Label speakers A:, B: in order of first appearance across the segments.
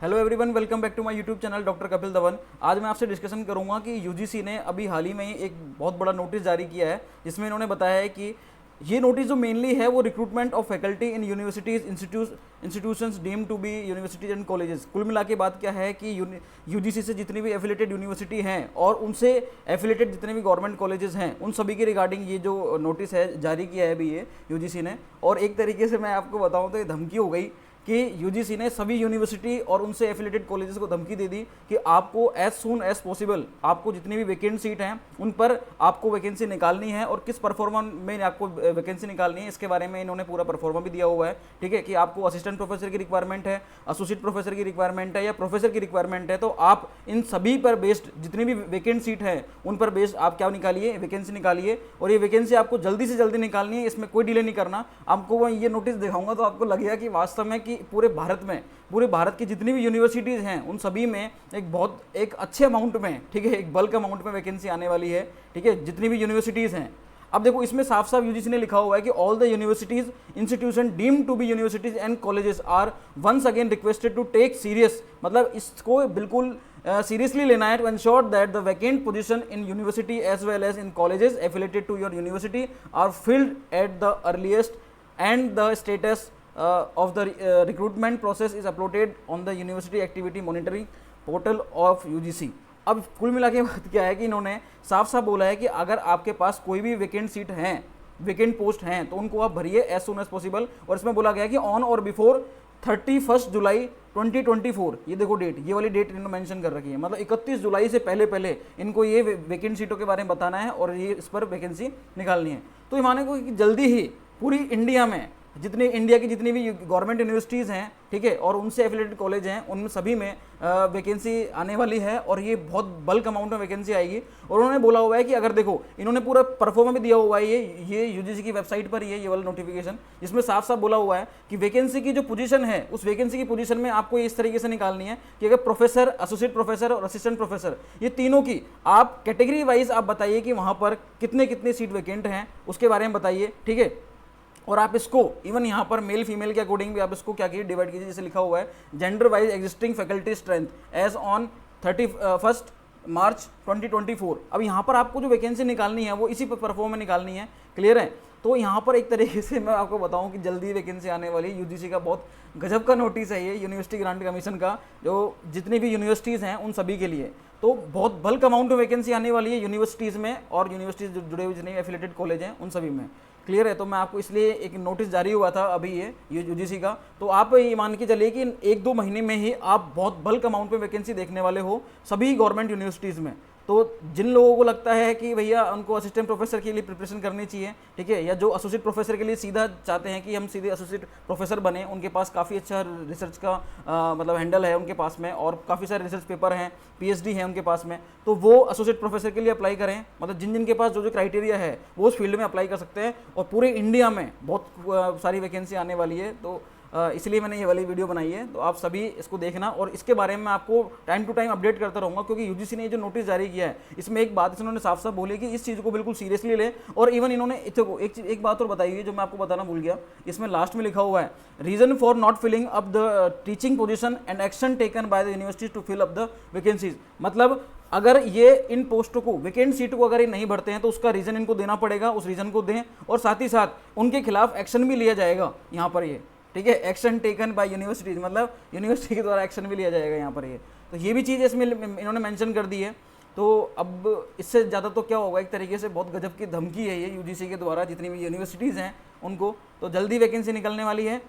A: Hello everyone, welcome back to my YouTube channel doctor Kapil Dhawan. आज मैं आपसे डिस्कशन करूंगा कि यूजीसी ने अभी हाल ही में ही एक बहुत बड़ा नोटिस जारी किया है, जिसमें इन्होंने बताया है कि ये नोटिस जो मेनली है वो recruitment of faculty in universities institutions deemed to be universities and colleges. कुल मिला के बात क्या है कि यूजीसी से जितनी भी एफिलेटेड यूनिवर्सिटी हैं और उनसे एफिलेटेड जितने भी गवर्नमेंट कॉलेजेस हैं उन सभी के रिगार्डिंग ये जो नोटिस है जारी किया है अभी ये यूजीसी ने। और एक तरीके से मैं आपको बताऊँ तो ये धमकी हो गई कि यूजीसी ने सभी यूनिवर्सिटी और उनसे एफिलेटेड कॉलेजेस को धमकी दे दी कि आपको एज सून एज पॉसिबल आपको जितनी भी वैकेंट सीट हैं उन पर आपको वैकेंसी निकालनी है और किस परफॉर्मा में आपको वैकेंसी निकालनी है इसके बारे में इन्होंने पूरा परफॉर्मा भी दिया हुआ है। ठीक है कि आपको असिस्टेंट प्रोफेसर की रिक्वायरमेंट है, एसोसिएट प्रोफेसर की रिक्वायरमेंट है या प्रोफेसर की रिक्वायरमेंट है, तो आप इन सभी पर बेस्ड जितनी भी वैकेंट सीट है उन पर बेस्ड आप क्या निकालिए, वैकेंसी निकालिए। और ये वैकेंसी आपको जल्दी से जल्दी निकालनी है, इसमें कोई डिले नहीं करना। आपको मैं ये नोटिस दिखाऊंगा तो आपको लगेगा कि वास्तव में कि पूरे भारत की जितनी भी यूनिवर्सिटीज़ हैं उन सभी में एक अच्छे अमाउंट में, ठीक है, एक बल्क अमाउंट में वैकेंसी आने वाली है। ठीक है, जितनी भी यूनिवर्सिटीज़ हैं। अब देखो इसमें साफ साफ यूजीसी ने लिखा हुआ है कि all the universities institution deemed to be universities and colleges are once again requested to take serious, मतलब इसको बिल्कुल सीरियसली लेना है, to ensure that the vacant position in university as well as in colleges affiliated to your university are filled at the earliest and the status of the recruitment process is uploaded on the university activity monitoring portal of UGC। अब कुल मिला के बात क्या है कि इन्होंने साफ साफ बोला है कि अगर आपके पास कोई भी वैकेंट सीट हैं, वैकेंट पोस्ट हैं, तो उनको आप भरिए एज सुन एज पॉसिबल। और इसमें बोला गया है कि ऑन और बिफोर 31 जुलाई 2024, ये देखो डेट, ये वाली डेट इन्होंने मेंशन कर रखी है, मतलब 31 जुलाई से पहले इनको ये वैकेंट सीटों के बारे में बताना है और ये इस पर वैकेंसी निकालनी है। तो ये माने को कि जल्दी ही पूरी इंडिया में इंडिया की जितनी भी गवर्नमेंट यूनिवर्सिटीज़ हैं, ठीक है, और उनसे एफिलेटेड कॉलेज हैं, उनमें सभी में वैकेंसी आने वाली है और ये बहुत बल्क अमाउंट में वैकेंसी आएगी। और उन्होंने बोला हुआ है कि अगर देखो इन्होंने पूरा परफॉर्मा भी दिया हुआ है ये यूजीसी की वेबसाइट पर ये वाला नोटिफिकेशन, जिसमें साफ साफ बोला हुआ है कि वैकेंसी की जो पोजीशन है उस वैकेंसी की पोजीशन में आपको इस तरीके से निकालनी है कि अगर प्रोफेसर, एसोसिएट प्रोफेसर और असिस्टेंट प्रोफेसर, ये तीनों की आप कैटेगरी वाइज आप बताइए कि वहाँ पर कितने सीट वैकेंट हैं उसके बारे में बताइए। ठीक है, और आप इसको इवन यहाँ पर मेल फीमेल के अकॉर्डिंग भी आप इसको क्या कीजिए, डिवाइड कीजिए। जैसे लिखा हुआ है gender wise existing faculty strength as on 31 March 2024। अब यहाँ पर आपको जो वैकेंसी निकालनी है वो इसी परफॉर्म में निकालनी है। क्लियर है? तो यहाँ पर एक तरीके से मैं आपको बताऊँ कि जल्दी वैकेंसी आने वाली, यूजीसी का बहुत गजब का नोटिस है ये यूनिवर्सिटी ग्रांट कमीशन का, जो जितनी भी यूनिवर्सिटीज़ हैं उन सभी के लिए। तो बहुत बल्क अमाउंट में वैकेंसी आने वाली है यूनिवर्सिटीज़ में और यूनिवर्सिटीज़ जो जुड़े हुए जितने एफिलेटेड कॉलेज हैं उन सभी में। क्लियर है? तो मैं आपको इसलिए एक नोटिस जारी हुआ था अभी ये यूजीसी का, तो आप ये मान के चलिए कि 1-2 महीने में ही आप बहुत बल्क अमाउंट में वैकेंसी देखने वाले हो सभी गवर्नमेंट यूनिवर्सिटीज़ में। तो जिन लोगों को लगता है कि भैया उनको असिस्टेंट प्रोफेसर के लिए प्रिपरेशन करनी चाहिए, ठीक है, या जो एसोसिएट प्रोफेसर के लिए सीधा चाहते हैं कि हम सीधे एसोसिएट प्रोफेसर बने, उनके पास काफ़ी अच्छा रिसर्च का मतलब हैंडल है उनके पास में और काफ़ी सारे रिसर्च पेपर हैं, पीएचडी है उनके पास में, तो वो एसोसिएट प्रोफेसर के लिए अप्लाई करें। मतलब जिनके पास जो क्राइटेरिया है वो उस फील्ड में अप्लाई कर सकते हैं और पूरे इंडिया में बहुत सारी वैकेंसी आने वाली है। तो इसलिए मैंने ये वाली वीडियो बनाई है, तो आप सभी इसको देखना और इसके बारे में मैं आपको टाइम टू टाइम अपडेट करता रहूँगा, क्योंकि यूजीसी ने जो नोटिस जारी किया है इसमें एक बात इन्होंने साफ साफ बोली कि इस चीज़ को बिल्कुल सीरियसली ले। और इवन इन्होंने एक बात और बताई है जो मैं आपको बताना भूल गया, इसमें लास्ट में लिखा हुआ है reason for not filling up the teaching position and action taken by the universities to fill up the vacancies. मतलब अगर ये इन पोस्टों को, वैकेंट सीट को अगर ये नहीं भरते हैं तो उसका रीज़न इनको देना पड़ेगा, उस रीज़न को दें और साथ ही साथ उनके खिलाफ एक्शन भी लिया जाएगा यहाँ पर ये। ठीक है, एक्शन टेकन बाय यूनिवर्सिटीज, मतलब यूनिवर्सिटी के द्वारा एक्शन भी लिया जाएगा यहाँ पर ये। तो ये भी चीज़ इसमें इन्होंने मेंशन कर दी है। तो अब इससे ज़्यादा तो क्या होगा, एक तरीके से बहुत गजब की धमकी है ये यूजीसी के द्वारा जितनी भी यूनिवर्सिटीज़ हैं उनको। तो जल्दी वैकेंसी निकलने वाली है,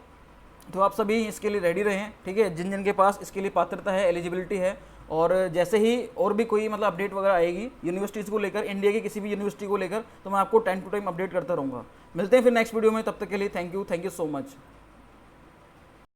A: तो आप सभी इसके लिए रेडी रहें। ठीक है, जिन जिन के पास इसके लिए पात्रता है, एलिजिबिलिटी है, और जैसे ही और भी कोई मतलब अपडेट वगैरह आएगी यूनिवर्सिटीज़ को लेकर, इंडिया की किसी भी यूनिवर्सिटी को लेकर, तो मैं आपको टाइम टू टाइम अपडेट करता रहूँगा। मिलते हैं फिर नेक्स्ट वीडियो में, तब तक के लिए थैंक यू सो मच।